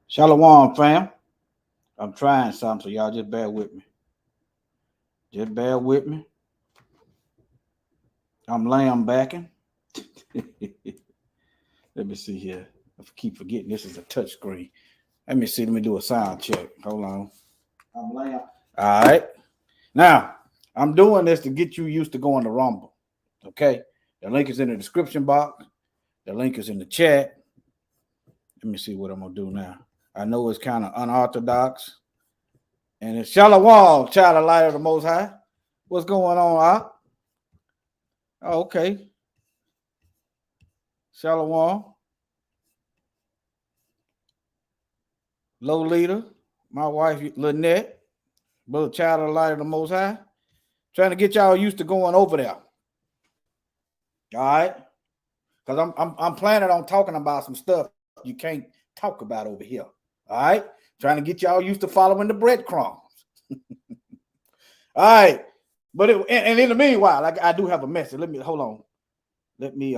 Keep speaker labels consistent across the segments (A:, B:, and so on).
A: Shalom, fam. I'm trying something, so y'all just bear with me. Just bear with me. I'm laying backing. Let me see here. I keep forgetting this is a touch screen. Let me see. Let me do a sound check. Hold on. I'm laying. All right. Now, I'm doing this to get you used to going to Rumble. Okay. The link is in the description box. The link is in the chat. Let me see what I'm going to do now. I know it's kind of unorthodox. And it's Shalom, child of light of the Most High. What's going on, Op? Oh, okay. Shalom. Lolita, my wife, Lynette, brother, child of the light of the Most High. Trying to get y'all used to going over there. All right? Because I'm planning on talking about some stuff you can't talk about over here. All right? Trying to get y'all used to following the breadcrumbs. All right. But and in the meanwhile, I do have a message. Hold on. Let me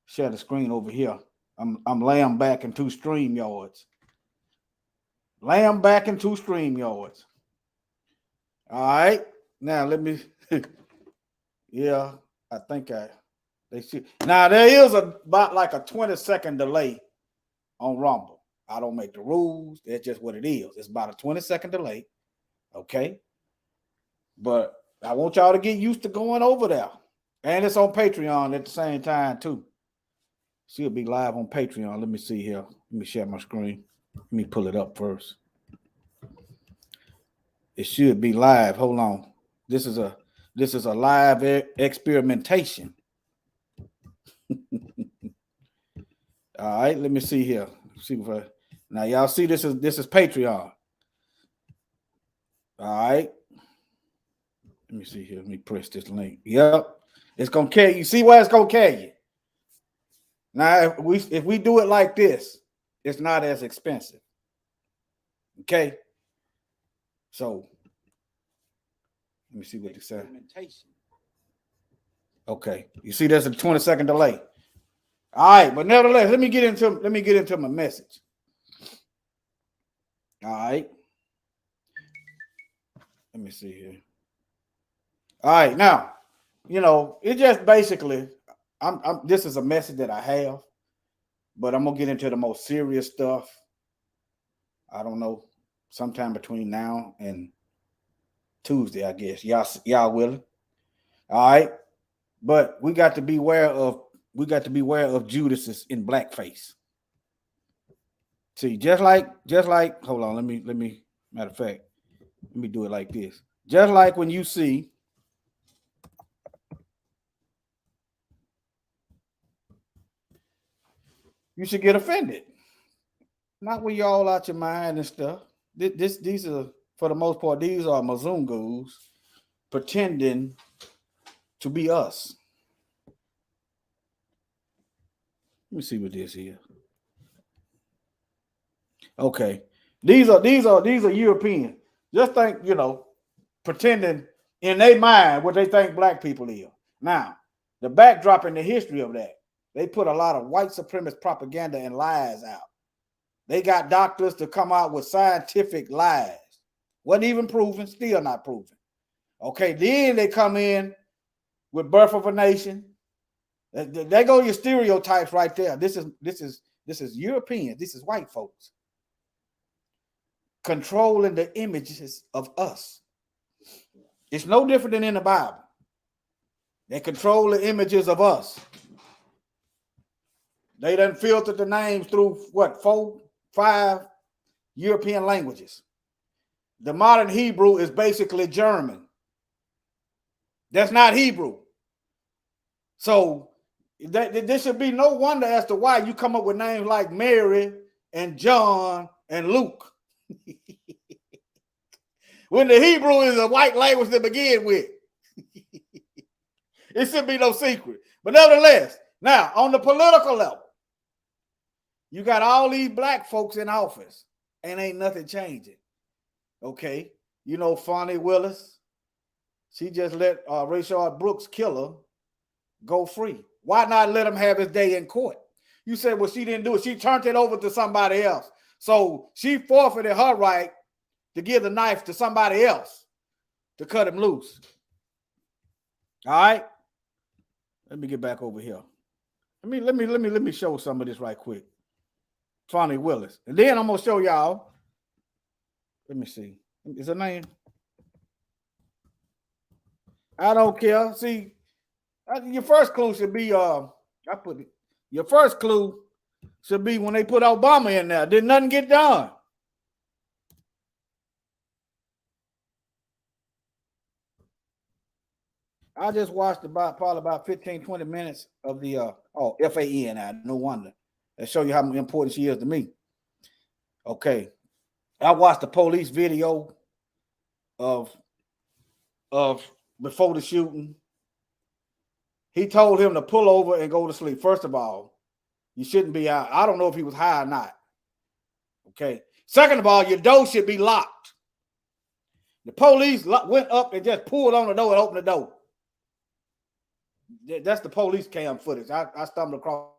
A: share the screen over here. I'm laying back in 2 StreamYards. Laying back in 2 StreamYards. All right. Now let me yeah, I think they see. Now there is about like a 20-second delay on Rumble. I don't make the rules. That's just what it is. It's about a 20-second delay. Okay. But I want y'all to get used to going over there. And it's on Patreon at the same time, too. She'll be live on Patreon. Let me see here. Let me share my screen. Let me pull it up first. It should be live. Hold on. This is a live experimentation. All right, let me see here. Now y'all see this is Patreon. All right. Let me see here. Let me press this link. Yep. It's gonna carry you. See where it's gonna carry you. Now, if we do it like this, it's not as expensive. Okay. So let me see what they say. Okay. You see there's a 20-second delay. All right, but nevertheless, let me get into my message. All right. Let me see here. All right, now, it just basically, this is a message that I have, but I'm gonna get into the most serious stuff. I don't know, sometime between now and Tuesday, I guess. Y'all willing? All right, but we got to beware of Judas's in blackface. See, just like, hold on, let me, matter of fact, let me do it like this. Just like when you see you should get offended. Not when y'all out your mind and stuff. These are, for the most part, these are Mazungus pretending to be us. Let me see what this is. Okay, these are European. Just think, pretending in their mind what they think black people is. Now, the backdrop in the history of that, they put a lot of white supremacist propaganda and lies out. They got doctors to come out with scientific lies. Wasn't even proven, still not proven. Okay, then they come in with Birth of a Nation. They go your stereotypes right there. This is Europeans. This is white folks controlling the images of us. It's no different than in the Bible. They control the images of us. They done filtered the names through what, 4, 5 European languages. The modern Hebrew is basically German. That's not Hebrew. So there should be no wonder as to why you come up with names like Mary and John and Luke. When the Hebrew is a white language to begin with. It should be no secret. But nevertheless, now on the political level, you got all these black folks in office and ain't nothing changing. Okay. Fonnie Willis, she just let Rayshard Brooks killer go free. Why not let him have his day in court? You said, well, she didn't do it. She turned it over to somebody else. So she forfeited her right to give the knife to somebody else to cut him loose. All right. Let me get back over here. Let me show some of this right quick. Fonnie Willis. And then I'm gonna show y'all. Let me see. Is her name? I don't care. See, your first clue should be your first clue should be when they put Obama in there. Did nothing get done. I just watched probably about 15, 20 minutes of the FAN. No wonder. That show you how important she is to me. Okay. I watched the police video of before the shooting. He told him to pull over and go to sleep. First of all, you shouldn't be out. I don't know if he was high or not. Okay. Second of all, your door should be locked. The police went up and just pulled on the door and opened the door. That's the police cam footage. I stumbled across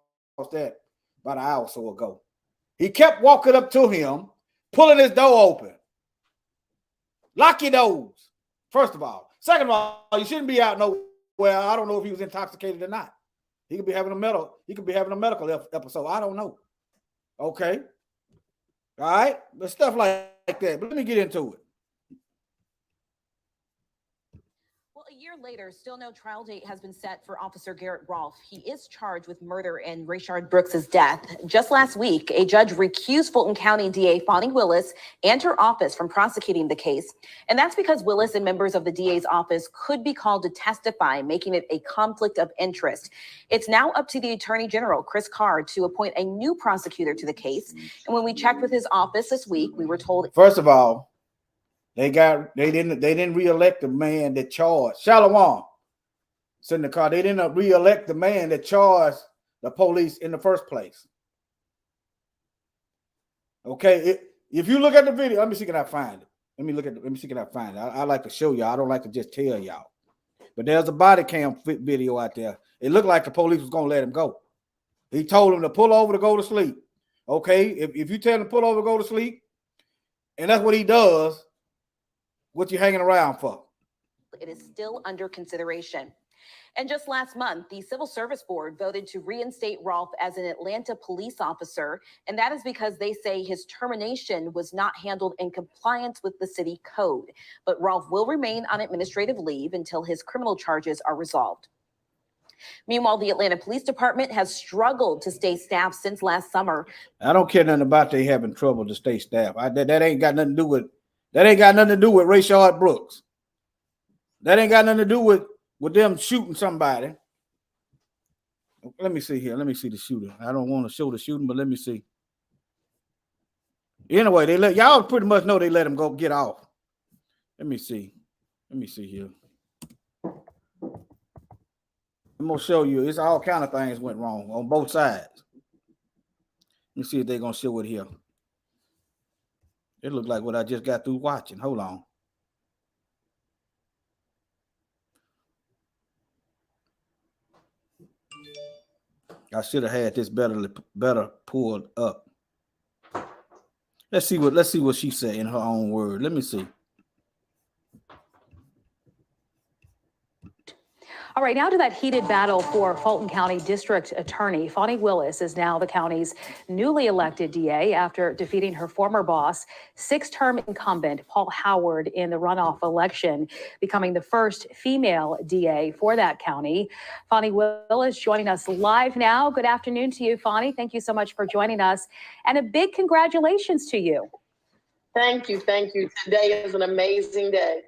A: that about an hour or so ago. He kept walking up to him, pulling his door open. Lock your doors, first of all. Second of all, you shouldn't be out nowhere. I don't know if he was intoxicated or not. He could be having a medical episode. I don't know. Okay. All right. But stuff like that. But let me get into it.
B: A year later, still no trial date has been set for Officer Garrett Rolfe. He is charged with murder in Rayshard Brooks' death. Just last week, a judge recused Fulton County DA Fonnie Willis and her office from prosecuting the case. And that's because Willis and members of the DA's office could be called to testify, making it a conflict of interest. It's now up to the Attorney General, Chris Carr, to appoint a new prosecutor to the case. And when we checked with his office this week, we were told,
A: first of all, they didn't reelect the man that charged Shalom. It's in the car. They didn't reelect the man that charged the police in the first place. Okay, if you look at the video, let me see can I find it. Let me see can I find it. I like to show y'all. I don't like to just tell y'all. But there's a body cam video out there. It looked like the police was gonna let him go. He told him to pull over to go to sleep. Okay, if you tell him to pull over to go to sleep, and that's what he does, what you hanging around for?
B: It is still under consideration. And just last month, the Civil Service Board voted to reinstate Rolfe as an Atlanta police officer, and that is because they say his termination was not handled in compliance with the city code. But Rolfe will remain on administrative leave until his criminal charges are resolved. Meanwhile, the Atlanta Police Department has struggled to stay staffed since last summer.
A: I don't care nothing about they having trouble to stay staffed. That ain't got nothing to do with Rayshard Brooks. That ain't got nothing to do with them shooting somebody. Let me see here. Let me see the shooter. I don't want to show the shooting, but let me see. Anyway, they let y'all pretty much know they let him go get off. Let me see. Let me see here. I'm gonna show you. It's all kind of things went wrong on both sides. Let me see if they're gonna show it here. It looked like what I just got through watching. Hold on. I should have had this better pulled up. Let's see what she said in her own word. Let me see.
C: All right, now to that heated battle for Fulton County District Attorney. Fonnie Willis is now the county's newly elected DA after defeating her former boss, six-term incumbent Paul Howard, in the runoff election, becoming the first female DA for that county. Fonnie Willis joining us live now. Good afternoon to you, Fonnie. Thank you so much for joining us. And a big congratulations to you.
D: Thank you. Thank you. Today is an amazing day.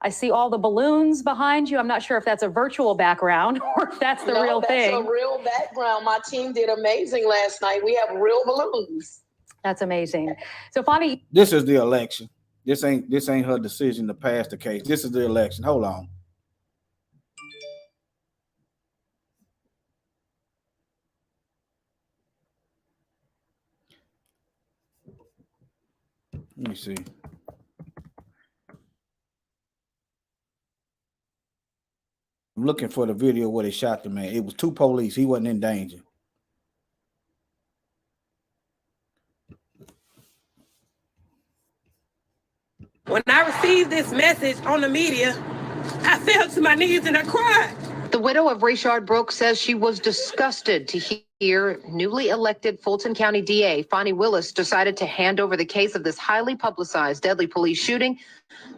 C: I see all the balloons behind you. I'm not sure if that's a virtual background or if that's the real thing.
D: That's a real background. My team did amazing last night. We have real balloons.
C: That's amazing. So, Fonnie,
A: this is the election. This ain't her decision to pass the case. This is the election. Hold on. Let me see. I'm looking for the video where they shot the man. It was two police. He wasn't in danger.
E: When I received this message on the media, I fell to my knees and I cried.
F: The widow of Rayshard Brooks says she was disgusted to hear newly elected Fulton County DA Fonnie Willis decided to hand over the case of this highly publicized deadly police shooting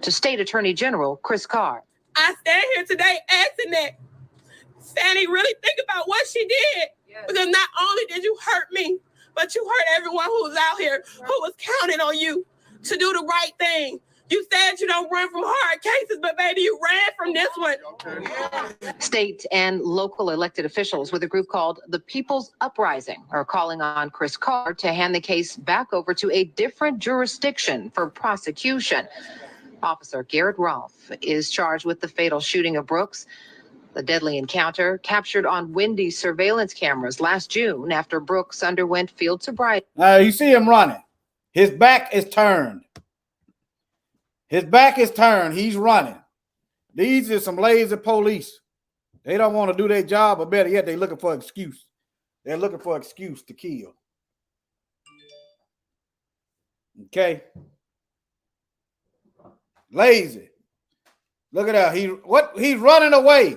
F: to State Attorney General Chris Carr.
E: I stand here today asking that Fannie really think about what she did. Yes. Because not only did you hurt me, but you hurt everyone who was out here, who was counting on you to do the right thing. You said you don't run from hard cases, but baby, you ran from this one.
F: Okay. State and local elected officials with a group called the People's Uprising are calling on Chris Carr to hand the case back over to a different jurisdiction for prosecution. Officer Garrett Rolfe is charged with the fatal shooting of Brooks. The deadly encounter captured on Wendy's surveillance cameras last June after Brooks underwent field sobriety.
A: You see him running. His back is turned. His back is turned. He's running. These are some lazy police. They don't want to do their job, or better yet, they're looking for an excuse. They're looking for an excuse to kill. Okay. Lazy. Look at that. He's running away.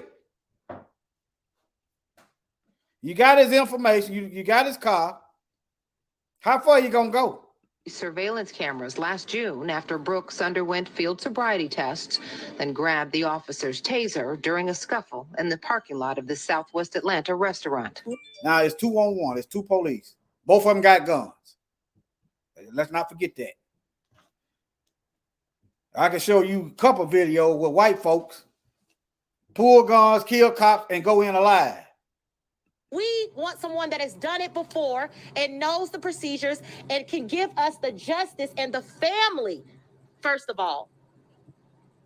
A: You got his information. You got his car. How far are you gonna go?
F: Surveillance cameras last June after Brooks underwent field sobriety tests, then grabbed the officer's taser during a scuffle in the parking lot of the Southwest Atlanta restaurant.
A: Now it's 2-on-1. It's two police. Both of them got guns. Let's not forget that. I can show you a couple videos with white folks pull guns, kill cops, and go in alive.
B: We want someone that has done it before and knows the procedures and can give us the justice and the family, first of all,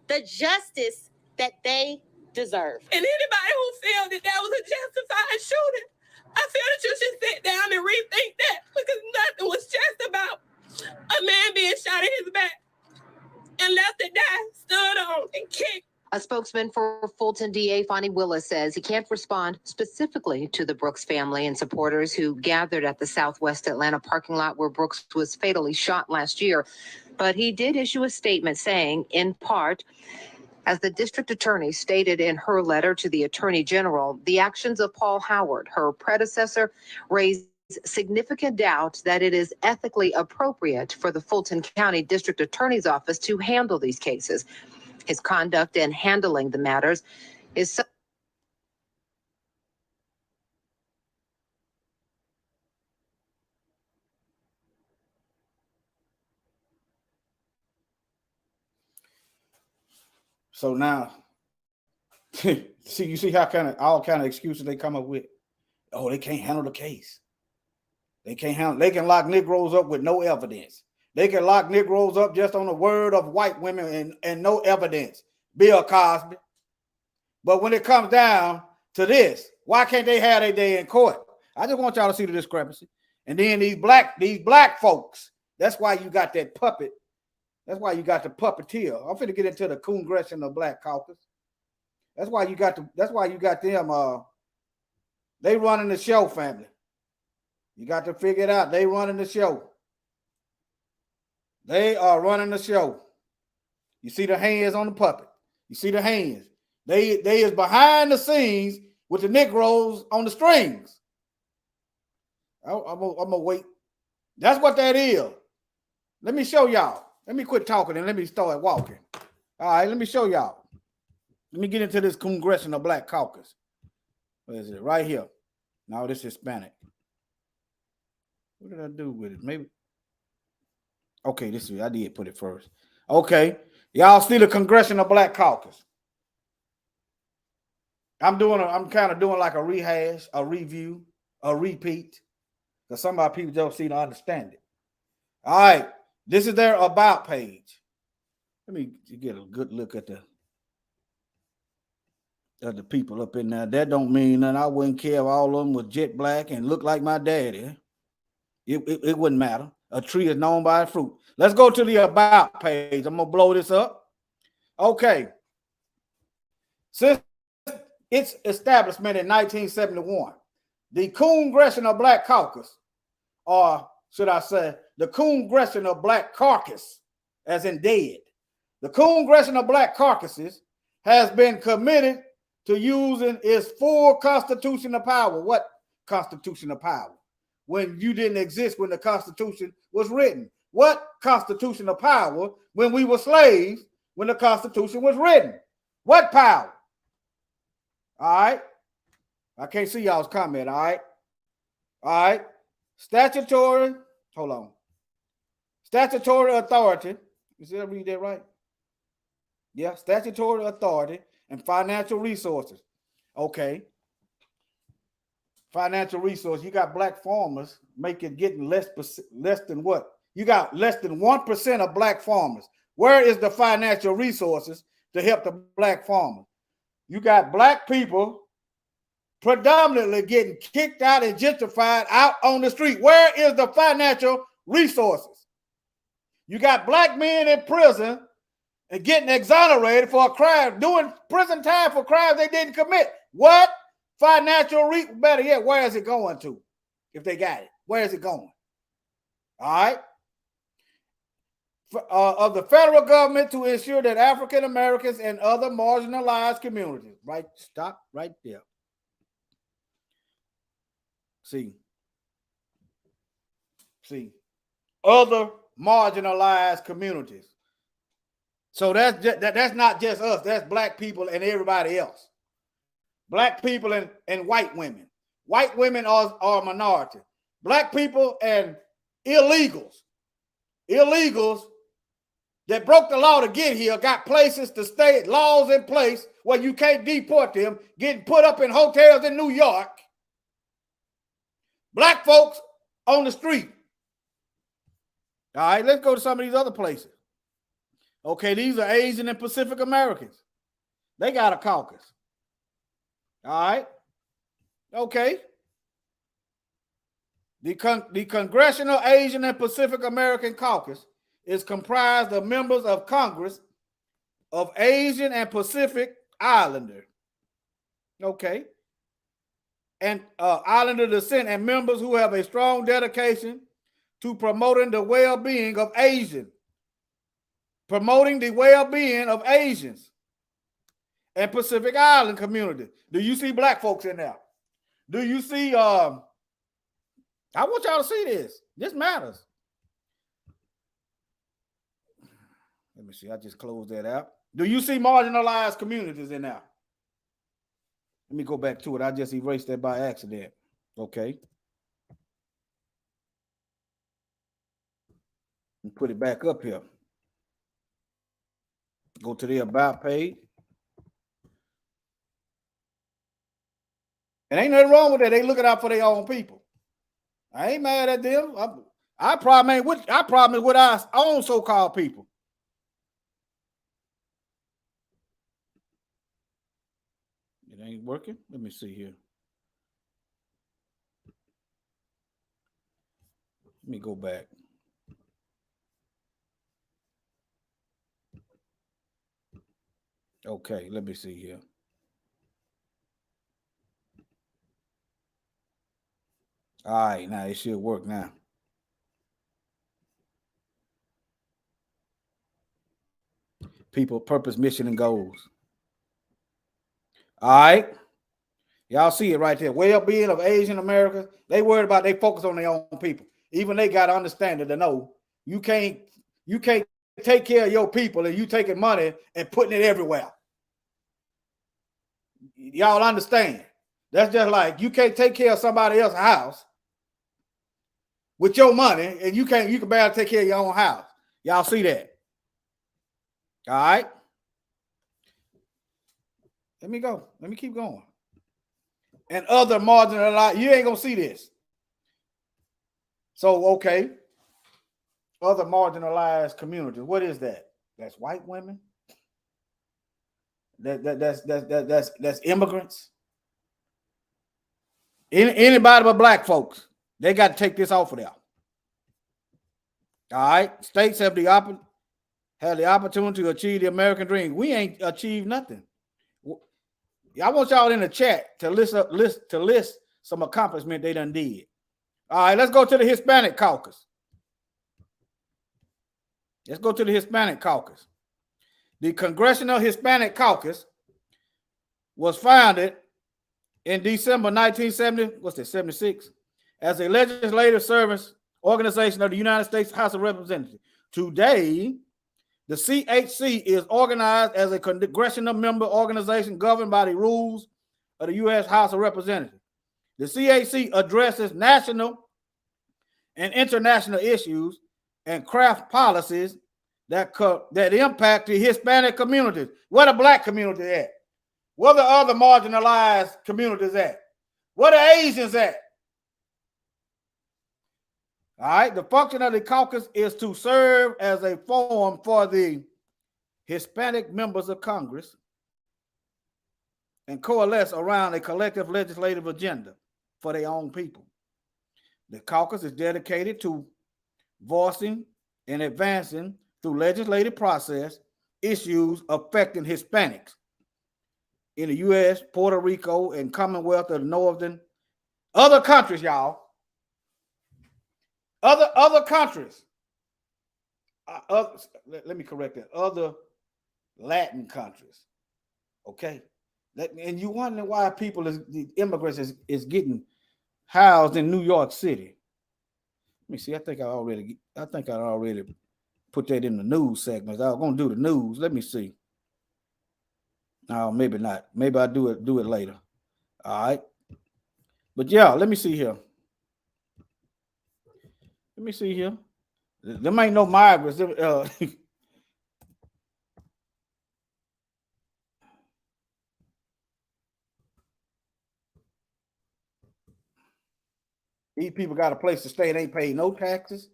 B: the justice that they deserve.
E: And anybody who feels that was a justified shooting, I feel that you should sit down and rethink that, because nothing was just about a man being shot in his back and left to die, stood on and kicked.
F: A spokesman for Fulton DA Fonnie Willis says he can't respond specifically to the Brooks family and supporters who gathered at the Southwest Atlanta parking lot where Brooks was fatally shot last year. But he did issue a statement saying, in part, as the district attorney stated in her letter to the attorney general, the actions of Paul Howard, her predecessor, raised significant doubt that it is ethically appropriate for the Fulton County District Attorney's Office to handle these cases. His conduct in handling the matters is
A: So now, you see how all kind of excuses they come up with. Oh, they can't handle the case. They can lock Negroes up with no evidence. They can lock Negroes up just on the word of white women and no evidence. Bill Cosby. But when it comes down to this, why can't they have their day in court? I just want y'all to see the discrepancy. And then these black folks, that's why you got that puppet. That's why you got the puppeteer. I'm finna get into the Congressional Black Caucus. That's why you got them. They running the show, family. You got to figure it out. They running the show. They are running the show. You see the hands on the puppet. You see the hands. They is behind the scenes with the Negroes on the strings. I'm gonna wait. That's what that is. Let me show y'all. Let me quit talking and let me start walking. All right, let me show y'all. Let me get into this Congressional Black Caucus. What is it? Right here. No, this is Hispanic. What did I do with it? Maybe. Okay, I did put it first. Okay. Y'all see the Congressional Black Caucus. I'm kind of doing like a rehash, a review, a repeat. Because some of our people don't seem to understand it. All right. This is their about page. Let me get a good look at the people up in there. That don't mean nothing. I wouldn't care if all of them was jet black and look like my daddy. It wouldn't matter. A tree is known by its fruit. Let's go to the about page. I'm going to blow this up. Okay. Since its establishment in 1971, the Congressional Black Caucus, or should I say, the Congressional Black Caucus, as in dead. The Congressional Black Caucuses has been committed to using its full constitutional power. What constitutional power? When you didn't exist when the Constitution was written. What constitutional power when we were slaves when the Constitution was written? What power? All right. I can't see y'all's comment. All right. All right. Statutory. Hold on. Statutory authority. Did I read that right? Yeah. Statutory authority and financial resources. Okay. Financial resources. You got black farmers getting less than what? You got less than 1% of black farmers. Where is the financial resources to help the black farmer? You got black people predominantly getting kicked out and gentrified out on the street. Where is the financial resources? You got black men in prison and getting exonerated for a crime, doing prison time for crimes they didn't commit. What financial better yet, where is it going to? If they got it, where is it going? All right. Of the federal government to ensure that African Americans and other marginalized communities, right? Stop right there. See, other marginalized communities. So that's not just us. That's black people and everybody else. Black people and white women. White women are a minority. Black people and illegals. Illegals that broke the law to get here, got places to stay, laws in place where you can't deport them, getting put up in hotels in New York. Black folks on the street. All right, let's go to some of these other places. Okay, these are Asian and Pacific Americans. They got a caucus. All right. Okay. The Congressional Asian and Pacific American Caucus is comprised of members of Congress of Asian and Pacific Islander. Okay. And Islander descent and members who have a strong dedication to promoting the well-being of Asians. Promoting the well-being of Asians and Pacific Island community. Do you see black folks in there? Do you see, I want y'all to see this. This matters. Let me see, I just closed that out. Do you see marginalized communities in there? Let me go back to it. I just erased that by accident. Okay. And put it back up here. Go to the About page. And ain't nothing wrong with that. They looking out for their own people. I ain't mad at them. Our problem is with our own so-called people. It ain't working. Let me see here. Let me go back. Okay, let me see here. All right, now it should work now. People, purpose, mission, and goals. All right. Y'all see it right there. Well-being of Asian Americans. They worried about, they focus on their own people. Even they got to understand it to know you can't take care of your people and you taking money and putting it everywhere. Y'all understand? That's just like you can't take care of somebody else's house with your money and you can barely take care of your own house. Y'all see that? All right. Let me go. Let me keep going. And other marginalized, you ain't gonna see this. So okay. Other marginalized communities. What is that? That's white women. That's immigrants. Anybody but black folks. They got to take this off of there. All right. States have the opportunity to achieve the American dream. We ain't achieved nothing. I want y'all in the chat to list some accomplishment they done did. All right, let's go to the Hispanic caucus. Let's go to the Hispanic caucus. The Congressional Hispanic Caucus was founded in December 1970, 76, as a legislative service organization of the United States House of Representatives. Today, the CHC is organized as a congressional member organization governed by the rules of the U.S. House of Representatives. The CHC addresses national and international issues and craft policies that impact the Hispanic communities. Where the black community at? Where the other marginalized communities at? Where the Asians at? All right, the function of the caucus is to serve as a forum for the Hispanic members of Congress and coalesce around a collective legislative agenda for their own people. The caucus is dedicated to voicing and advancing through legislative process issues affecting Hispanics in the U.S., Puerto Rico, and Commonwealth of the Northern, other countries, y'all. Other countries. Let me correct that. Other Latin countries. Okay. And you wonder why the immigrants is getting housed in New York City. Let me see. I think I already put that in the news segments. I was gonna do the news. Let me see. No, maybe not. Maybe I'll do it later. All right. But yeah, let me see here. Them ain't no migrants. These people got a place to stay. They ain't pay no taxes,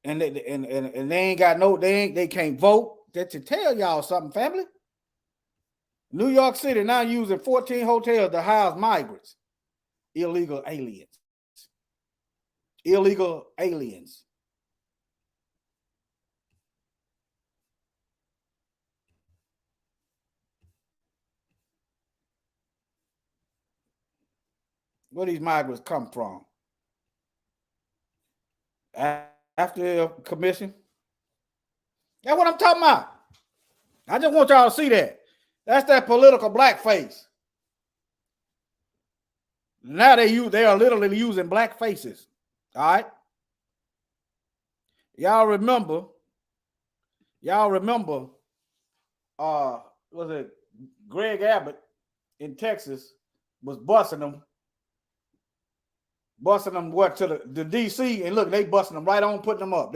A: and they ain't got no. They can't vote. That to tell y'all something, family. New York City now using 14 hotels to house migrants, illegal aliens. Where these migrants come from? After the commission. That's what I'm talking about. I just want y'all to see that. That's that political blackface. Now they are literally using black faces. All right. Y'all remember, was it Greg Abbott in Texas was busting them what to the DC, and look, they busting them right on, putting them up.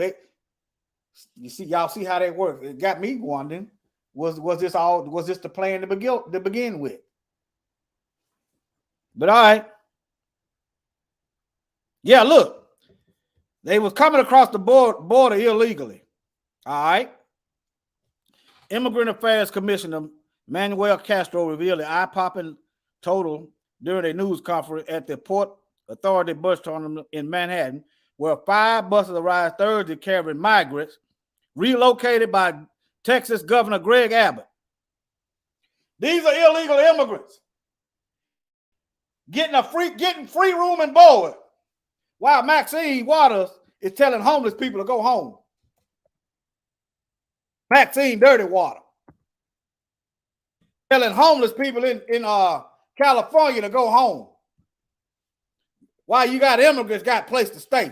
A: Y'all see how they work. It got me wondering, was this the plan to begin with? But all right. Yeah, look. They was coming across the border illegally. All right. Immigrant Affairs Commissioner Manuel Castro revealed the eye-popping total during a news conference at the Port Authority bus terminal in Manhattan, where 5 buses arrived Thursday carrying migrants relocated by Texas Governor Greg Abbott. These are illegal immigrants getting free room and board, while Maxine Waters is telling homeless people to go home. Maxine Dirty Water telling homeless people in California to go home. Why you got immigrants got a place to stay,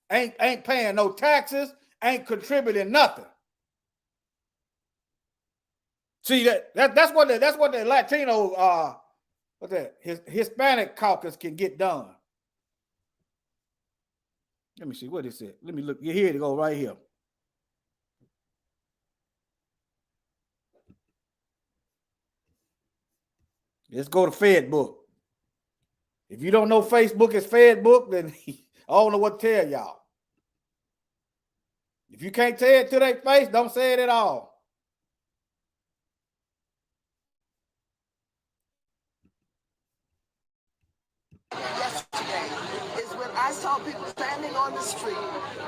A: ain't paying no taxes, ain't contributing nothing. See that's what the Latino Hispanic caucus can get done. Let me see what is it. Let me look. Here to go right here. Let's go to Facebook. If you don't know Facebook is Facebook, then I don't know what to tell y'all. If you can't tell it to their face, don't say it at all.
G: Yesterday is when I saw people standing on the street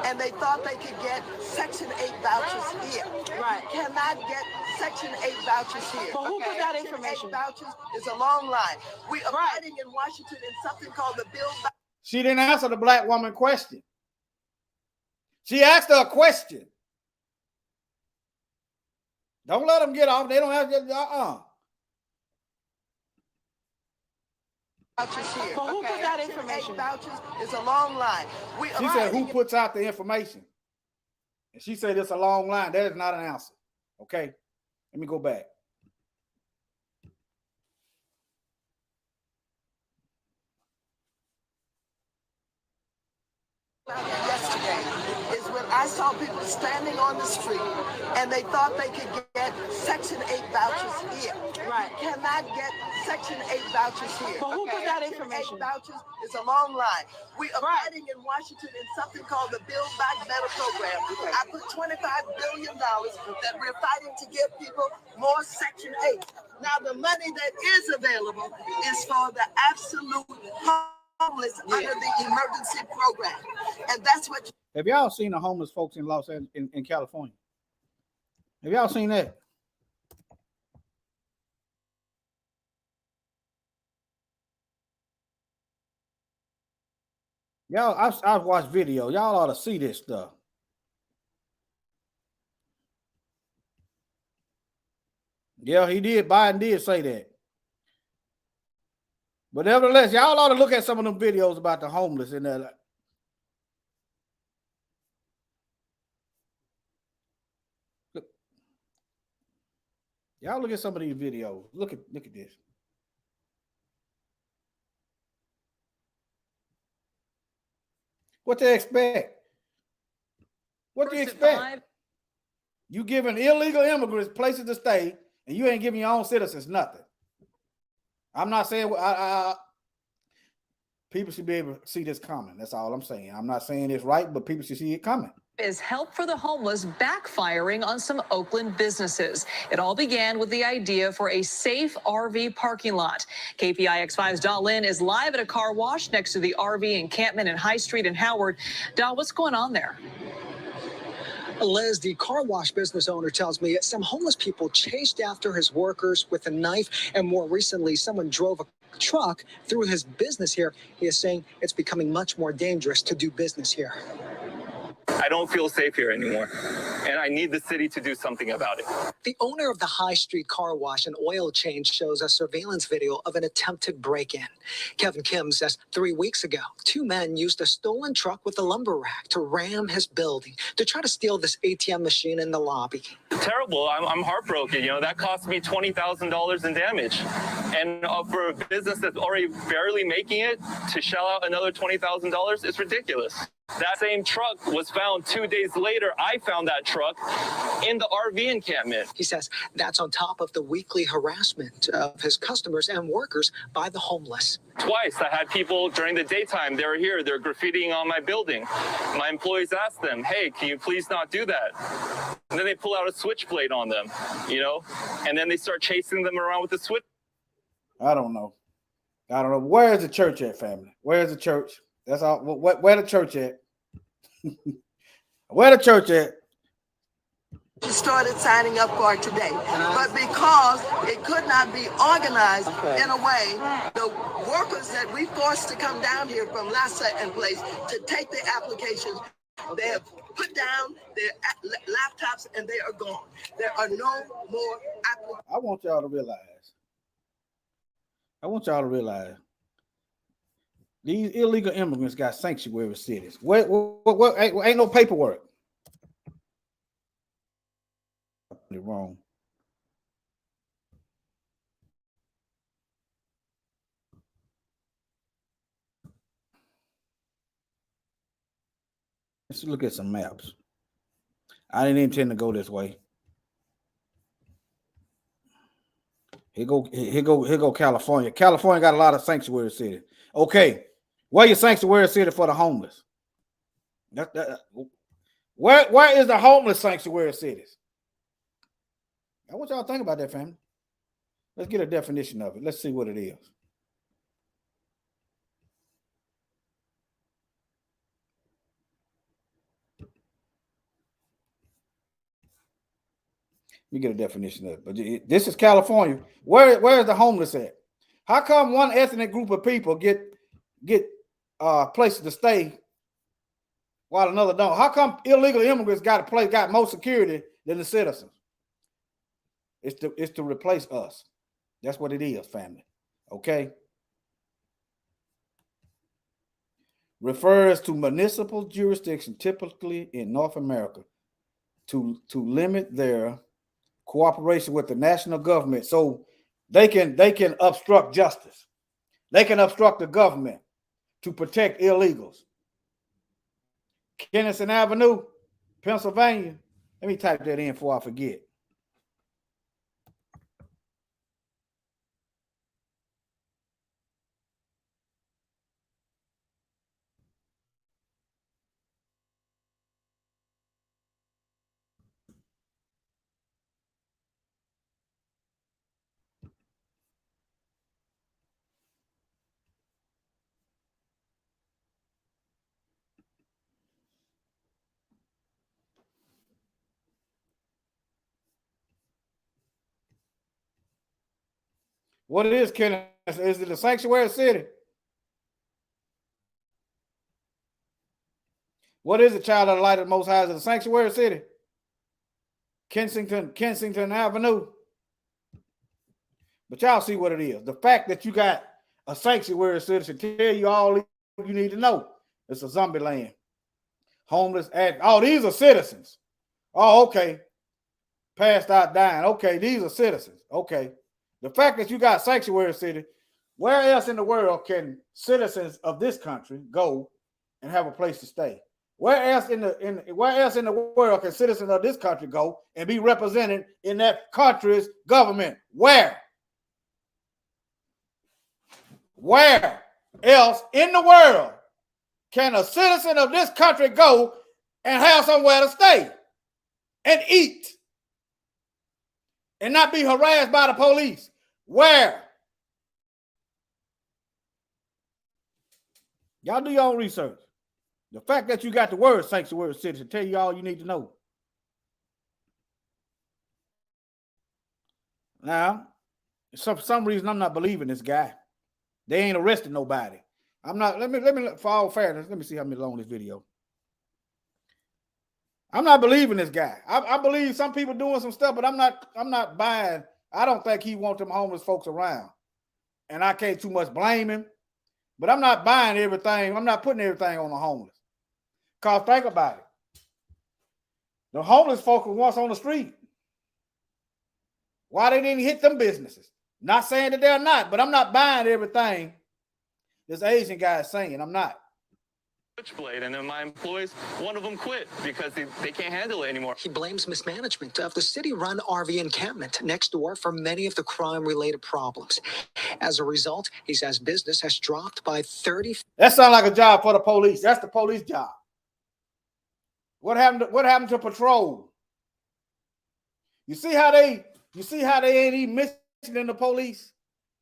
G: and they thought they could get Section 8 vouchers here. Right. You cannot get Section 8 vouchers here. But who put that information? Section 8 vouchers is a long line. We are fighting in Washington in something called the Build Back.
A: She didn't answer the black woman question. She asked her a question. Don't let them get off. They don't have to.
G: Vouchers here. But who put that information? Vouchers is a long line.
A: She said, who puts out the information? And she said, it's a long line. That is not an answer. Okay. Let me go back.
G: Yesterday is when I saw people standing on the street and they thought they could get Section 8 vouchers here. Right. You cannot get Section 8 vouchers here. But who put that information? Section 8 vouchers is a long line. We are fighting in Washington in something called the Build Back Better program. I put $25 billion that we're fighting to give people more Section 8. Now the money that is available is for the absolute homeless under the emergency program, and that's what.
A: Have y'all seen the homeless folks in Los Angeles, in California? Have y'all seen that? Y'all, I've watched video. Y'all ought to see this stuff. Yeah, he did. Biden did say that. But nevertheless, y'all ought to look at some of them videos about the homeless in there. Look. Y'all look at some of these videos. Look at this. What they expect? What do you expect? You giving illegal immigrants places to stay, and you ain't giving your own citizens nothing. I'm not saying people should be able to see this coming. That's all I'm saying. I'm not saying it's right, but people should see it coming.
H: Is help for the homeless backfiring on some Oakland businesses. It all began with the idea for a safe RV parking lot. KPIX5's Daw Lynn is live at a car wash next to the RV encampment in High Street in Howard. Daw, what's going on there?
I: Liz, the car wash business owner, tells me some homeless people chased after his workers with a knife, and more recently, someone drove a truck through his business here. He is saying it's becoming much more dangerous to do business here.
J: I don't feel safe here anymore, and I need the city to do something about it.
I: The owner of the High Street Car Wash and Oil Change shows a surveillance video of an attempted break-in. Kevin Kim says 3 weeks ago, 2 men used a stolen truck with a lumber rack to ram his building to try to steal this ATM machine in the lobby.
J: Terrible. I'm heartbroken. You know, that cost me $20,000 in damage. And for a business that's already barely making it, to shell out another $20,000, it's ridiculous. That same truck was found 2 days later. I found that truck in the RV encampment.
I: He says that's on top of the weekly harassment of his customers and workers by the homeless.
J: Twice I had people during the daytime, they were here, they're graffitiing on my building. My employees asked them, hey, can you please not do that? And then they pull out a switchblade on them, you know, and then they start chasing them around with the switch.
A: I don't know. Where is the church at, family? Where is the church? That's all. Where the church at? Where the church at?
G: Started signing up for today, but because it could not be organized in a way, the workers that we forced to come down here from Lassa and place to take the applications, they have put down their laptops and they are gone. There are no more applications.
A: I want y'all to realize. These illegal immigrants got sanctuary cities. What ain't no paperwork. Wrong. Let's look at some maps. I didn't intend to go this way. Here go California. California got a lot of sanctuary cities. Okay, where your sanctuary city for the homeless? Where is the homeless sanctuary cities? I want y'all to think about that, family. Let's get a definition of it. Let's see what it is. Let me get a definition of it. But this is California. Where is the homeless at? How come one ethnic group of people get places to stay while another don't? How come illegal immigrants got more security than the citizens? It's to replace us. That's what it is, family. Okay. Refers to municipal jurisdiction, typically in North America, to limit their cooperation with the national government, so they can obstruct justice. They can obstruct the government to protect illegals. Kennison Avenue, Pennsylvania. Let me type that in before I forget. What it is, Kenneth? Is it a sanctuary city? What is it, child of the light of the Most High? Is it a sanctuary city? Kensington Avenue. But y'all see what it is. The fact that you got a sanctuary city should tell you all you need to know. It's a zombie land. Homeless. Oh, these are citizens. Oh, okay. Passed out dying. Okay, these are citizens. Okay. The fact that you got sanctuary city, where else in the world can citizens of this country go and have a place to stay? Where else in the world can citizens of this country go and be represented in that country's government? Where else in the world can a citizen of this country go and have somewhere to stay and eat and not be harassed by the police? Where? Y'all do your own research. The fact that you got the word sanctuary city should tell you all you need to know. Now, for some reason, I'm not believing this guy. They ain't arrested nobody. I'm not. Let me. For all fairness, let me see how many long this video. I'm not believing this guy. I believe some people doing some stuff, but I'm not buying. I don't think he wants them homeless folks around, and I can't too much blame him. But I'm not buying everything. I'm not putting everything on the homeless. Cause think about it. The homeless folks were once on the street. Why they didn't hit them businesses? Not saying that they're not, but I'm not buying everything this Asian guy is saying. I'm not.
J: Switchblade, and then my employees, one of them quit because they can't handle it anymore.
I: He blames mismanagement of the city-run RV encampment next door for many of the crime-related problems. As a result, he says business has dropped by 30.
A: That sounds like a job for the police. That's the police job. What happened to patrol? You see how they ain't even mentioning the police?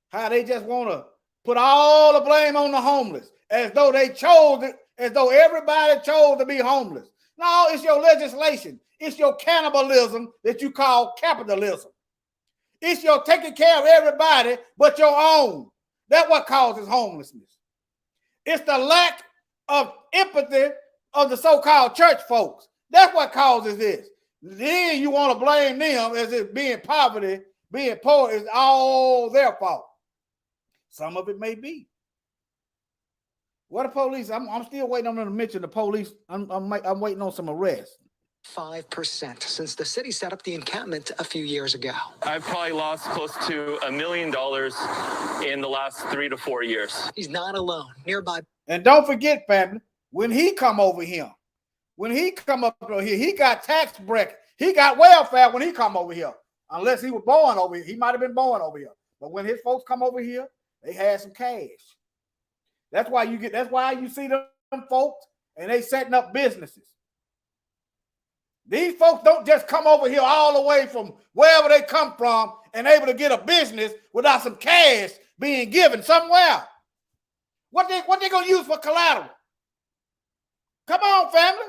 A: How they just want to put all the blame on the homeless, as though they chose it, as though everybody chose to be homeless. No, it's your legislation. It's your cannibalism that you call capitalism. It's your taking care of everybody but your own. That's what causes homelessness. It's the lack of empathy of the so-called church folks. That's what causes this. Then you want to blame them as if being poverty, being poor is all their fault. Some of it may be. What the police? I'm still waiting on them to mention the police. I'm waiting on some arrests.
I: 5% since the city set up the encampment a few years ago.
J: I've probably lost close to $1 million in the last 3 to 4 years.
I: He's not alone. Nearby.
A: And don't forget, family, when he come over here, when he come up here, he got tax break. He got welfare when he come over here. Unless he was born over here. He might have been born over here. But when his folks come over here, they had some cash. That's why you see them folks and they setting up businesses. These folks don't just come over here all the way from wherever they come from and able to get a business without some cash being given somewhere. What they gonna use for collateral? Come on, family.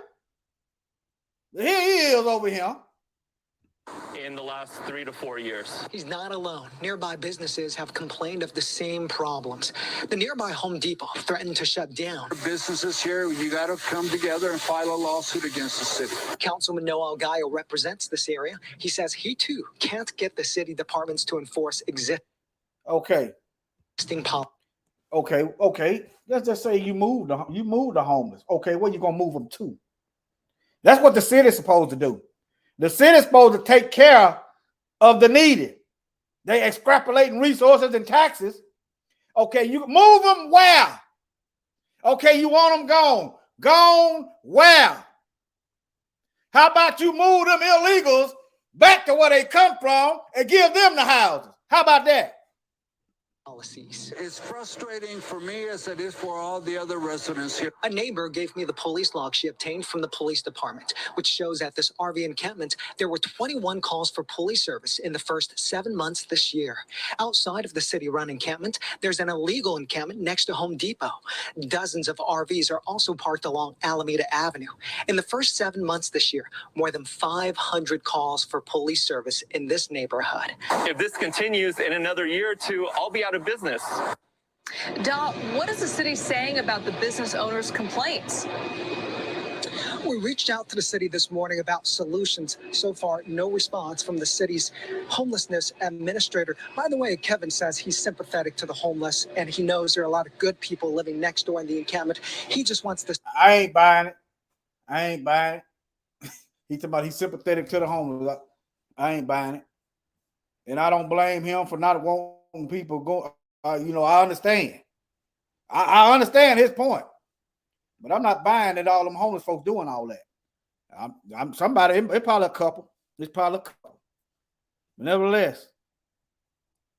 A: Here he is over here.
J: In the last 3 to 4 years.
I: He's not alone. Nearby businesses have complained of the same problems. The nearby Home Depot threatened to shut down.
K: Businesses here, you got to come together and file a lawsuit against the city.
I: Councilman Noel Gallo represents this area. He says he too can't get the city departments to enforce existing policies.
A: Okay. Let's just say you move the homeless. Okay, where you gonna move them to? That's what the city's supposed to do. The city's supposed to take care of the needy. They extrapolating resources and taxes. Okay, you move them where? Okay, you want them gone. Gone where? How about you move them illegals back to where they come from and give them the houses? How about that?
I: Policies.
K: It's frustrating for me as it is for all the other residents here.
I: A neighbor gave me the police log she obtained from the police department, which shows at this RV encampment, there were 21 calls for police service in the first 7 months this year. Outside of the city-run encampment, there's an illegal encampment next to Home Depot. Dozens of RVs are also parked along Alameda Avenue. In the first 7 months this year, more than 500 calls for police service in this neighborhood.
J: If this continues in another year or two, I'll be out of business.
H: Da, what is the city saying about the business owners' complaints?
I: We reached out to the city this morning about solutions. So far, no response from the city's homelessness administrator. By the way, Kevin says he's sympathetic to the homeless and he knows there are a lot of good people living next door in the encampment. He just wants this.
A: I ain't buying it. He's talking about he's sympathetic to the homeless. I ain't buying it. And I don't blame him for not wanting people go. I understand. I understand his point. But I'm not buying that all them homeless folks doing all that. I'm somebody, it's probably a couple. But nevertheless,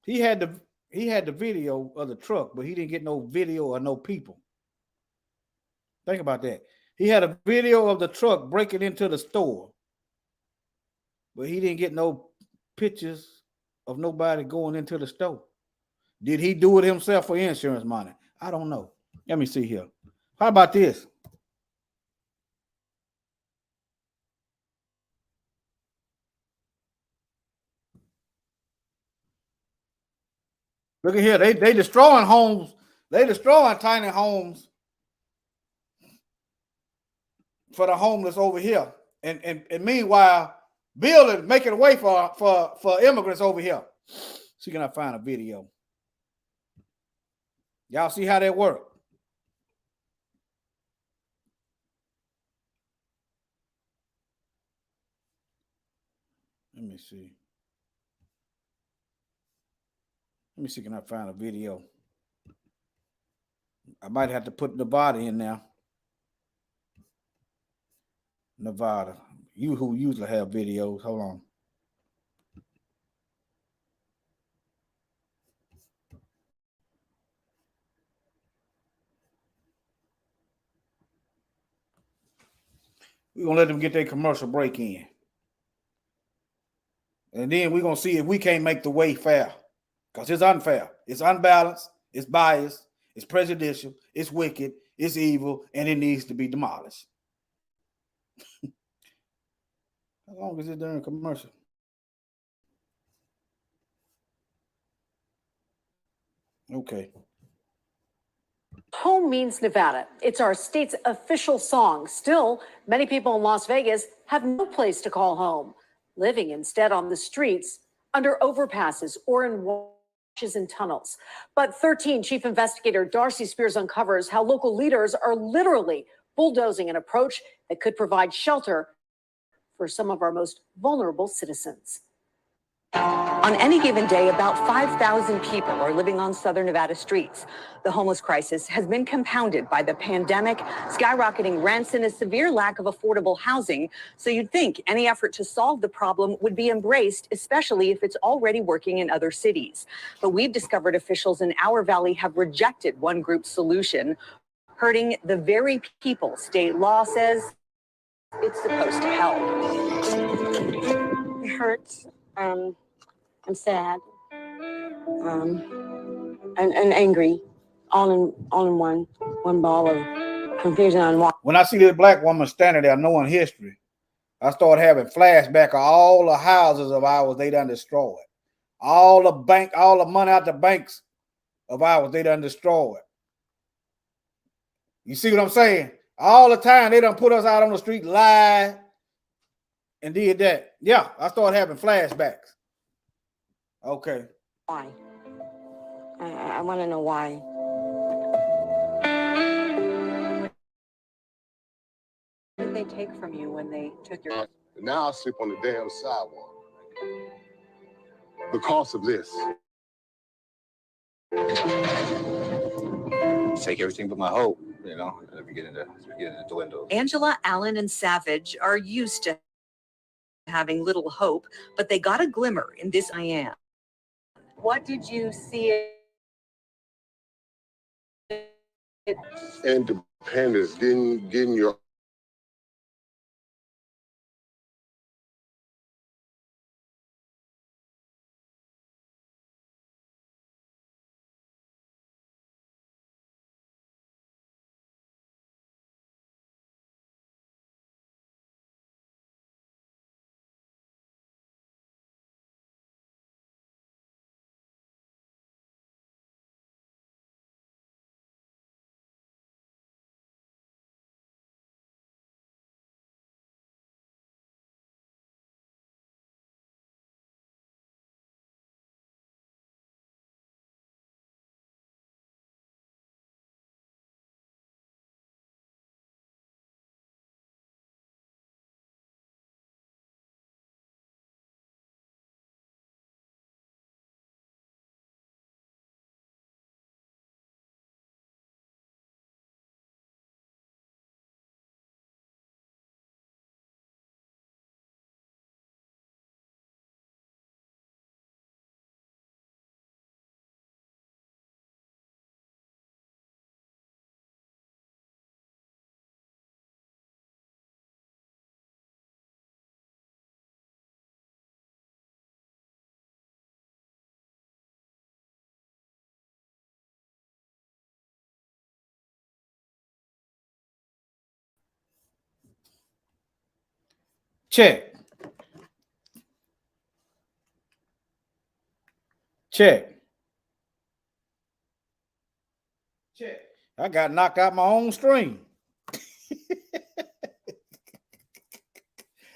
A: he had the video of the truck, but he didn't get no video of no people. Think about that. He had a video of the truck breaking into the store, but he didn't get no pictures of nobody going into the store. Did he do it himself for insurance money? I don't know. Let me see here. How about this? Look at here. They destroying homes. They destroying tiny homes for the homeless over here. And meanwhile, building, making a way for immigrants over here. See, can I find a video? Y'all see how that work? Let me see. Let me see, can I find a video? I might have to put Nevada in now. Nevada. You who usually have videos. Hold on. We're going to let them get their commercial break in. And then we're going to see if we can't make the way fair. Because it's unfair. It's unbalanced. It's biased. It's prejudicial. It's wicked. It's evil. And it needs to be demolished. How long is it during commercial? Okay.
L: Home means Nevada. It's our state's official song. Still, many people in Las Vegas have no place to call home, living instead on the streets, under overpasses, or in washes and tunnels. But 13 Chief Investigator Darcy Spears uncovers how local leaders are literally bulldozing an approach that could provide shelter for some of our most vulnerable citizens.
B: On any given day, about 5,000 people are living on southern Nevada streets. The homeless crisis has been compounded by the pandemic, skyrocketing rents, and a severe lack of affordable housing. So you'd think any effort to solve the problem would be embraced, especially if it's already working in other cities. But we've discovered officials in our valley have rejected one group's solution, hurting the very people state law says it's supposed to help.
M: It hurts. I'm sad, and angry, all in one ball of confusion on one.
A: When I see this black woman standing there knowing history, I start having flashback of all the houses of ours they done destroyed. All the money out the banks of ours they done destroyed. You see what I'm saying? All the time they done put us out on the street, lied, and did that. Yeah, I started having flashbacks. Okay.
M: Why? I want to know why.
B: What did they take from you when they took your...
N: Now I sleep on the damn sidewalk. Because of this.
O: Take everything but my hope, you know, as we get into dwindle.
B: Angela, Allen, and Savage are used to having little hope, but they got a glimmer in this I am. What did you see?
N: Independence, getting your
A: Check. Check. I got knocked out my own stream.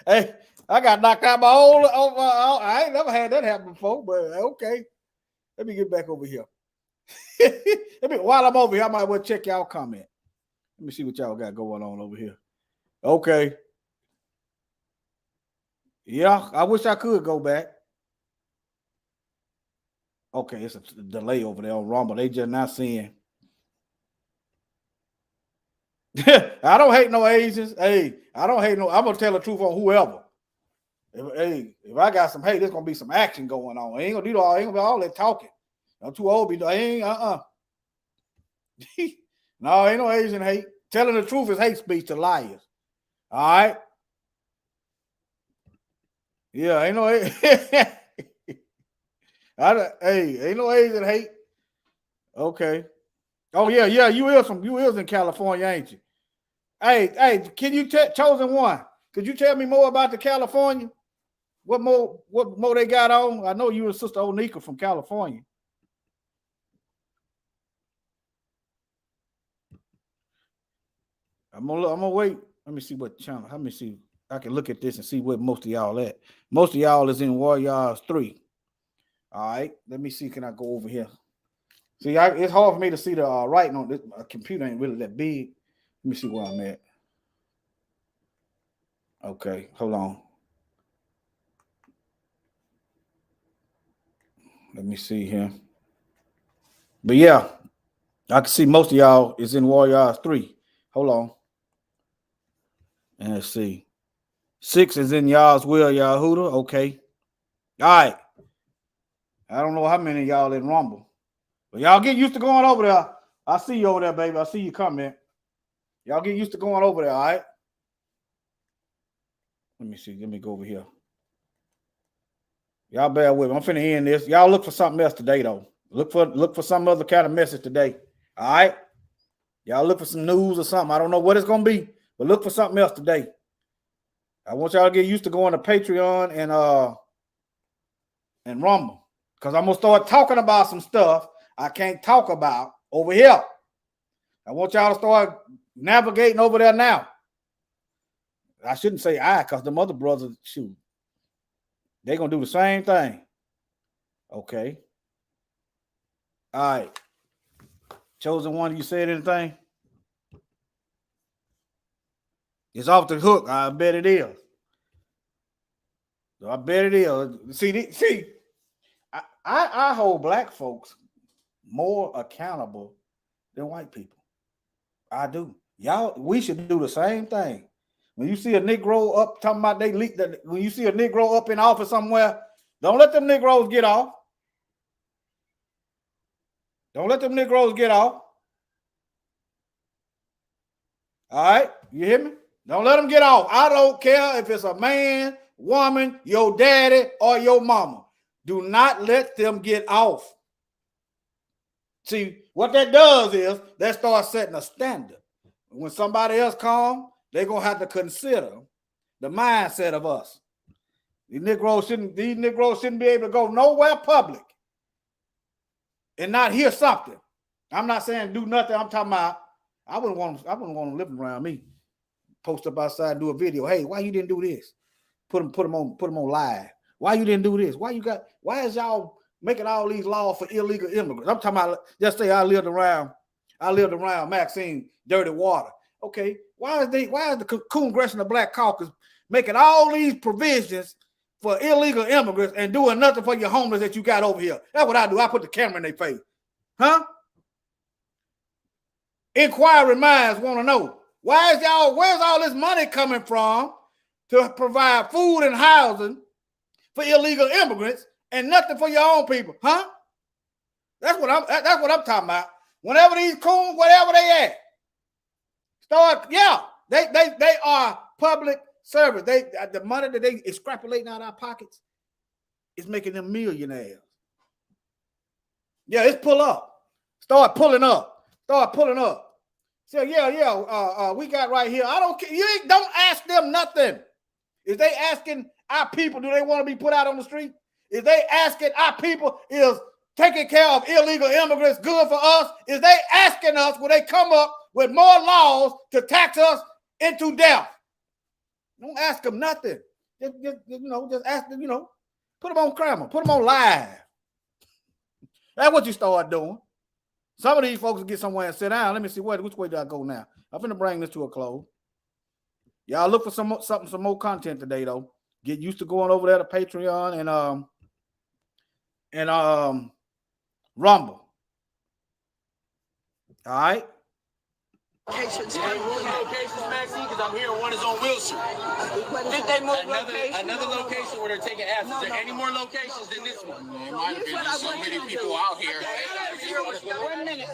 A: Hey, I got knocked out my own. I ain't never had that happen before, but okay. Let me get back over here. While I'm over here, I might well check y'all comment. Let me see what y'all got going on over here. Okay. Yeah, I wish I could go back. Okay, it's a delay over there on Rumble. They just not seeing. I don't hate no Asians. Hey, I don't hate no. I'm gonna tell the truth on whoever. If I got some hate, there's gonna be some action going on. I ain't gonna do all. Ain't gonna be all that talking. I'm too old to be. No, ain't no Asian hate. Telling the truth is hate speech to liars. All right. Yeah, ain't no. Ain't no Asian hate. Okay. Oh yeah. You is in California, ain't you? Hey, can you chosen one? Could you tell me more about the California? What more they got on? I know you and Sister Onika from California. I'm gonna wait. Let me see what channel. Let me see. I can look at this and see where most of y'all at. Most of y'all is in Warriors 3. All right. Let me see. Can I go over here? See, it's hard for me to see the writing on this. My computer ain't really that big. Let me see where I'm at. Okay, hold on. Let me see here. But yeah, I can see most of y'all is in Warriors 3. Hold on. And let's see. 6 is in y'all's Will Yahuda. Okay. All right. I don't know how many of y'all in Rumble. But y'all get used to going over there. I see you over there, baby. I see you comment. Y'all get used to going over there, all right? Let me see. Let me go over here. Y'all bear with me. I'm finna end this. Y'all look for something else today, though. Look for some other kind of message today. All right? Y'all look for some news or something. I don't know what it's gonna be, but look for something else today. I want y'all to get used to going to Patreon and Rumble. Because I'm gonna start talking about some stuff I can't talk about over here. I want y'all to start navigating over there now. I shouldn't say because the other brothers, shoot, they're gonna do the same thing. Okay. All right. Chosen one, you said anything? It's off the hook. I bet it is. I bet it is. See, I hold black folks more accountable than white people. I do. Y'all, we should do the same thing. When you see a Negro up talking about they leak that, when you see a Negro up in office somewhere, don't let them Negroes get off. Don't let them Negroes get off. All right, you hear me? Don't let them get off. I don't care if it's a man, woman, your daddy, or your mama. Do not let them get off. See, what that does is that starts setting a standard. When somebody else comes, they're going to have to consider the mindset of us. These Negroes shouldn't be able to go nowhere public and not hear something. I'm not saying do nothing. I'm talking about I wouldn't want them living around me. Post up outside, do a video. Hey, why you didn't do this? Put them on live. Why you didn't do this? Why is y'all making all these laws for illegal immigrants? I'm talking about, just say I lived around Maxine Dirty Water. Okay, why is the Congressional Black Caucus making all these provisions for illegal immigrants and doing nothing for your homeless that you got over here? That's what I do. I put the camera in their face. Huh? Inquiring minds want to know, where's all this money coming from to provide food and housing for illegal immigrants and nothing for your own people? Huh? That's what I'm talking about. Whenever these coons, whatever they at, they are public service. The money that they extrapolating out our pockets is making them millionaires. Yeah, it's pull up. Start pulling up. So we got right here. I don't care. Don't ask them nothing. If they asking our people, do they want to be put out on the street? If they asking our people, is taking care of illegal immigrants good for us is they asking us when they come up with more laws to tax us into death. Don't ask them nothing. Just ask them, put them on camera, put them on live. That's what you start doing. Some of these folks will get somewhere and sit down. Let me see which way do I go now. I'm finna bring this to a close. Y'all look for some more content today, though. Get used to going over there to Patreon and Rumble. All right.
G: Locations,
P: Maxie, because I'm hearing one is on Wilshire.
G: Did they move
P: Another location where they're taking acid. Is there any more locations than this one? There might have been so many people out here.
G: 1 minute.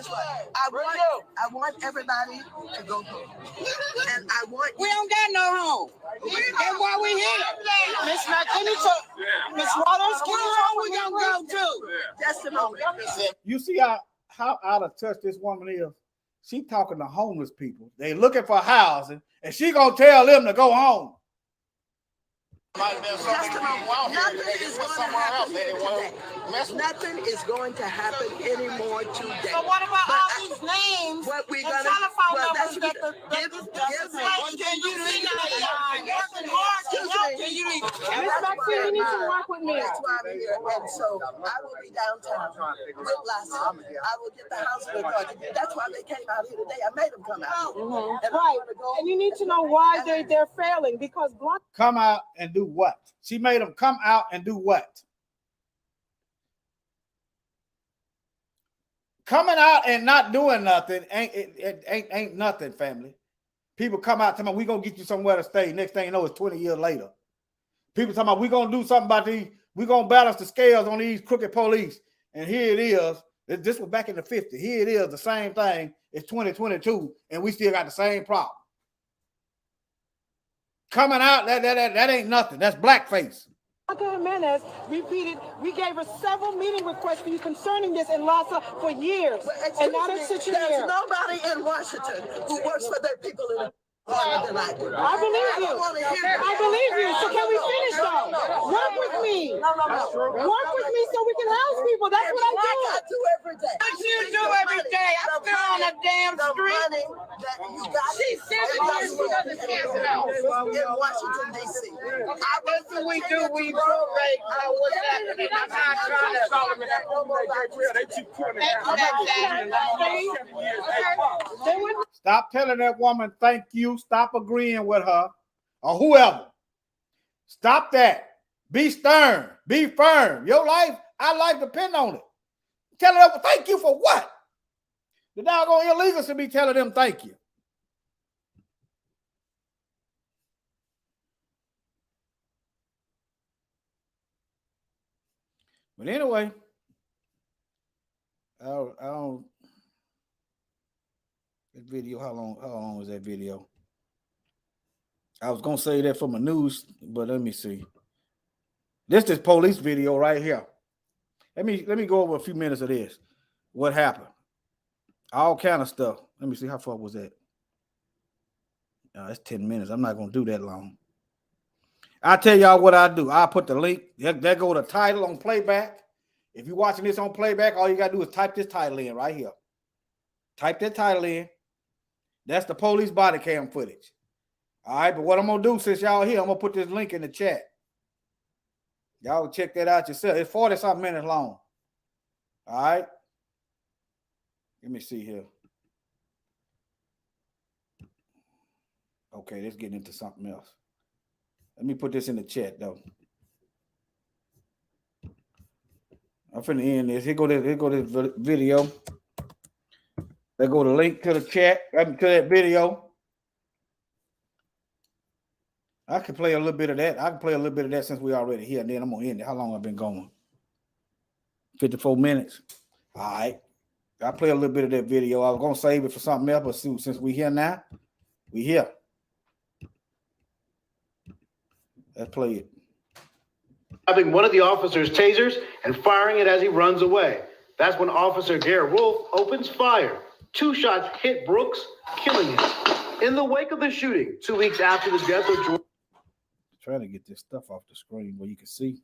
G: I want everybody to go home. And I want
Q: we don't got no home. That's why we here. Miss McKinney, Miss Waters, can you home we gonna go to?
G: Just a moment.
A: You see how out of touch this woman is? She talking to homeless people. They looking for housing, and she gonna tell them to go home.
G: Nothing is going to happen anymore today.
Q: So what about all these names
G: what we
Q: and
G: gonna,
Q: telephone
G: well,
Q: numbers
G: give me.
Q: can you leave working hard to help? Can you leave? Miss Maxine, you need to work with me.
G: That's why I'm here. And so I will be downtown with Lassa. I will get the house recorded. That's why they came out here today. I made them come out.
Q: Right. And you need to know why they're failing, because Black
A: come out and do what? She made them come out and do what? Coming out and not doing nothing ain't nothing, family. People come out talking about we gonna get you somewhere to stay. Next thing you know, it's 20 years later. People talking about we gonna do something about these. We gonna balance the scales on these crooked police. And here it is. This was back in the 50s. Here it is, the same thing. It's 2022, and we still got the same problem. Coming out, that ain't nothing. That's blackface.
Q: Jimenez repeated, we gave her several meeting requests for you concerning this in Lassa for years. And now they're sitting here.
G: There's nobody in Washington who works for their people in the than I do.
Q: I believe you. I believe you. So can we finish though? Work with me. Work with me so we can house people. That's what I do.
G: I do every day.
Q: What you do every day? I'm still on the damn street.
G: She's 7 years she doesn't in Washington, D.C.
Q: What do we do? We prorate what's happening. I'm not trying to solve it.
A: Stop telling that woman thank you. Stop agreeing with her or whoever. Stop that. Be stern. Be firm. Your life, our life depend on it. Tell them thank you for what? The doggone illegals should be telling them thank you. But anyway, I don't. That video, how long was that video? I was gonna say that from a news, but let me see. This police video right here. Let me go over a few minutes of this. What happened? All kind of stuff. Let me see, how far was that? That's 10 minutes. I'm not gonna do that long. I'll tell y'all what I do. I'll put the link. There go the title on playback. If you're watching this on playback, all you gotta do is type this title in right here. Type that title in. That's the police body cam footage. All right, but what I'm gonna do since y'all here, I'm gonna put this link in the chat. Y'all check that out yourself. It's 40-something minutes long. All right. Let me see here. Okay, let's get into something else. Let me put this in the chat though. I'm finna end this. Here go this video. There go the link to the chat, to that video. I can play a little bit of that. I can play a little bit of that since we already here. And then I'm gonna end it. How long I've been going? 54 minutes. All right. I play a little bit of that video. I was gonna save it for something else, but since we here now, we here. Let's play it.
R: Grabbing one of the officer's tasers and firing it as he runs away. That's when Officer Garrett Wolf opens fire. 2 shots hit Brooks, killing him. In the wake of the shooting, 2 weeks after the death of George.
A: Trying to get this stuff off the screen where you can see.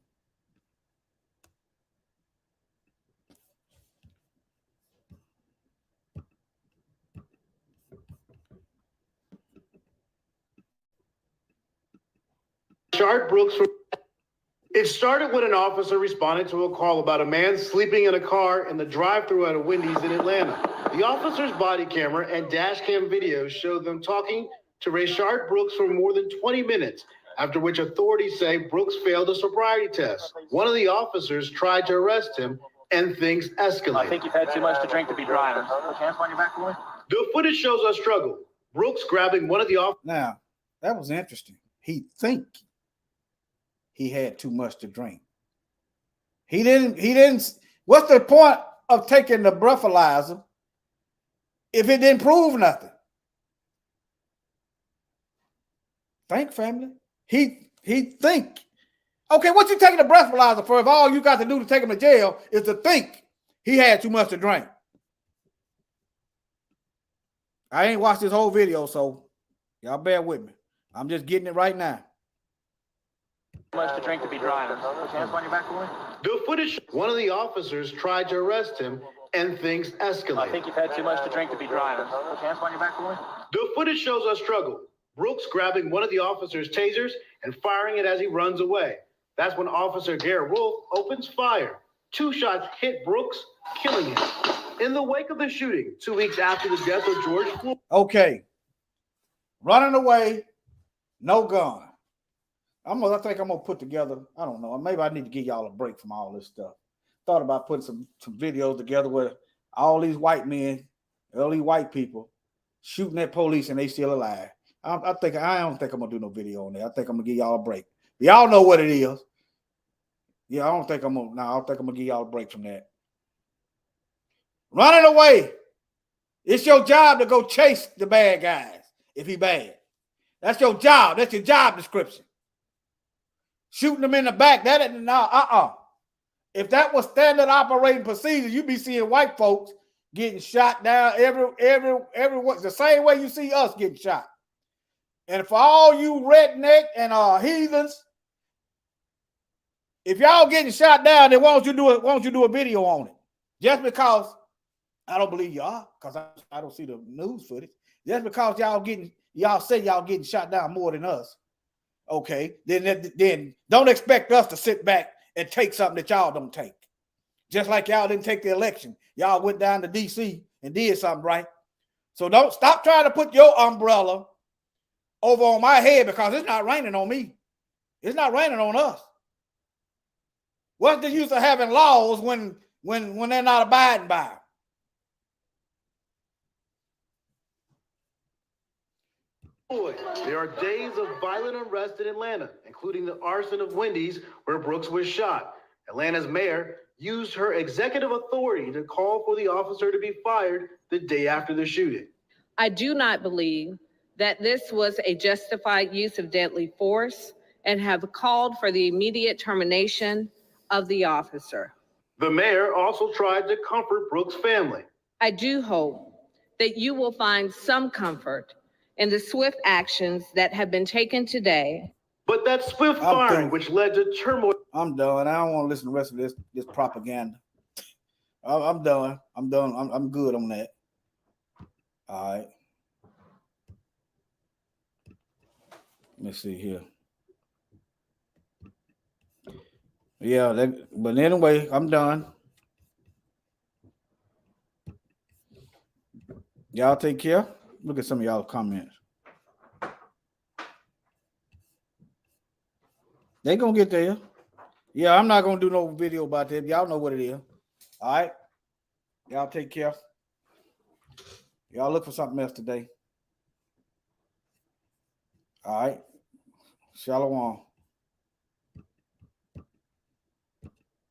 R: Rayshard Brooks. It started when an officer responded to a call about a man sleeping in a car in the drive-thru at a Wendy's in Atlanta. The officer's body camera and dash cam videos showed them talking to Rayshard Brooks for more than 20 minutes, after which authorities say Brooks failed a sobriety test. One of the officers tried to arrest him, and things escalated.
P: I think you've had too much to drink to be driving. Put hands on your back, boy.
R: The footage shows a struggle. Brooks grabbing one of the officers.
A: Now, that was interesting. He think he had too much to drink. He didn't. What's the point of taking the breathalyzer if it didn't prove nothing? Think, family. He think. Okay, what you taking the breathalyzer for if all you got to do to take him to jail is to think he had too much to drink? I ain't watched this whole video, so y'all bear with me. I'm just getting it right now.
P: Too much to drink to be driving. Put hands on your back, boy.
R: The footage, one of the officers tried to arrest him, and things escalated.
P: I think you've had too much to drink to be driving. Put hands on your back, boy.
R: The footage shows a struggle. Brooks grabbing one of the officer's tasers and firing it as he runs away. That's when Officer Garrett Wolf opens fire. 2 shots hit Brooks, killing him. In the wake of the shooting, 2 weeks after the death of George Floyd.
A: Okay. Running away, no gun. I think I'm gonna put together, I don't know, maybe I need to give y'all a break from all this stuff. Thought about putting some videos together with all these white men, all these white people shooting at police and they still alive. I don't think I'm gonna do no video on that. I think I'm gonna give y'all a break. Y'all know what it is. Yeah, I don't think I'm gonna give y'all a break from that. Running away. It's your job to go chase the bad guys if he bad. That's your job. That's your job description. Shooting them in the back, If that was standard operating procedure, you'd be seeing white folks getting shot down everyone the same way you see us getting shot. And for all you redneck and heathens, if y'all getting shot down, then why don't you do a video on it? Just because I don't believe you are, because I don't see the news footage. Just because y'all say y'all getting shot down more than us. Okay, then don't expect us to sit back and take something that y'all don't take. Just like y'all didn't take the election. Y'all went down to DC and did something right. So don't stop trying to put your umbrella over on my head because it's not raining on me. It's not raining on us. What's the use of having laws when they're not abiding by them?
R: There are days of violent unrest in Atlanta, including the arson of Wendy's, where Brooks was shot. Atlanta's mayor used her executive authority to call for the officer to be fired the day after the shooting.
S: I do not believe that this was a justified use of deadly force and have called for the immediate termination of the officer.
R: The mayor also tried to comfort Brooks' family.
S: I do hope that you will find some comfort in the swift actions that have been taken today.
R: But that swift firing, which led to turmoil.
A: I'm done. I don't want to listen to the rest of this propaganda. I'm done. I'm good on that. All right. Let me see here. Yeah, but anyway, I'm done. Y'all take care. Look at some of y'all comments. They gonna get there. Yeah, I'm not gonna do no video about that. Y'all know what it is. All right. Y'all take care. Y'all look for something else today. All right. Shalom.